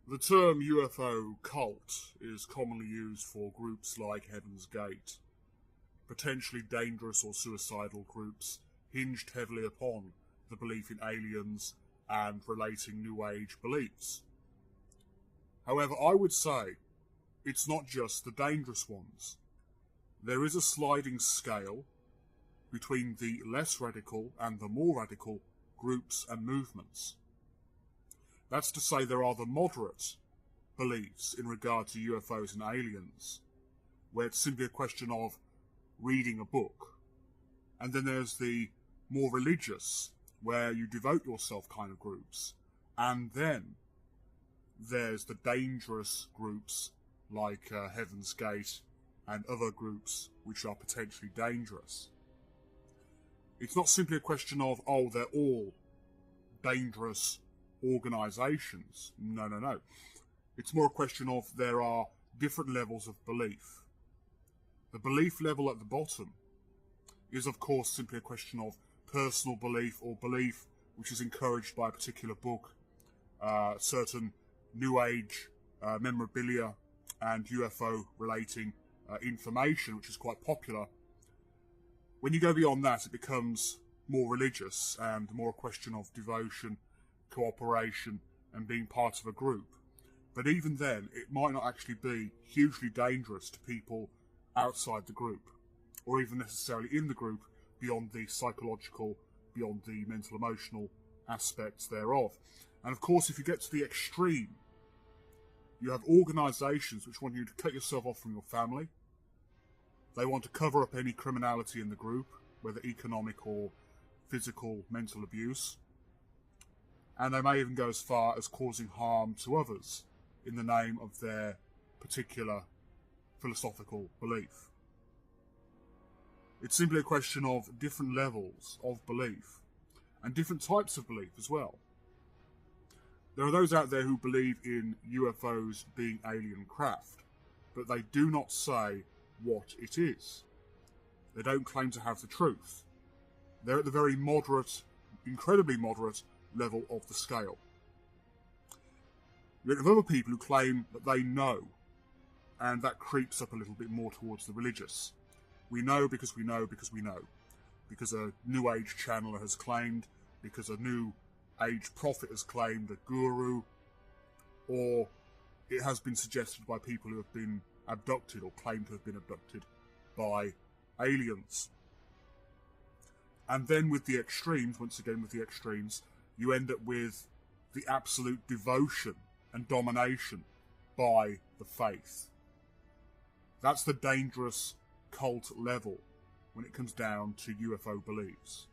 The term UFO cult is commonly used for groups like Heaven's Gate, potentially dangerous or suicidal groups hinged heavily upon the belief in aliens and relating New Age beliefs. However, I would say it's not just the dangerous ones. There is a sliding scale between the less radical and the more radical groups and movements. That's to say, there are the moderate beliefs in regard to UFOs and aliens, where it's simply a question of reading a book. And then there's the more religious, where you devote yourself kind of groups. And then there's the dangerous groups like Heaven's Gate and other groups which are potentially dangerous. It's not simply a question of, oh, they're all dangerous organisations. No. It's more a question of there are different levels of belief. The belief level at the bottom is, of course, simply a question of personal belief or belief which is encouraged by a particular book, certain New Age memorabilia and UFO relating information, which is quite popular. When you go beyond that, it becomes more religious and more a question of devotion, cooperation, and being part of a group. But even then, it might not actually be hugely dangerous to people outside the group, or even necessarily in the group, beyond the psychological, beyond the mental, emotional aspects thereof. And of course, if you get to the extreme, you have organisations which want you to cut yourself off from your family. They want to cover up any criminality in the group, whether economic or physical, mental abuse. And they may even go as far as causing harm to others in the name of their particular philosophical belief. It's simply a question of different levels of belief and different types of belief as well. There are those out there who believe in UFOs being alien craft, but they do not say what it is. They don't claim to have the truth. They're at the very moderate, incredibly moderate level of the scale. You have other people who claim that they know, and that creeps up a little bit more towards the religious. We know because we know because we know. Because a New Age channeler has claimed, because a New Age prophet has claimed, a guru, or it has been suggested by people who have been abducted or claim to have been abducted by aliens. And then with the extremes, once again with the extremes, you end up with the absolute devotion and domination by the faith. That's the dangerous cult level when it comes down to UFO beliefs.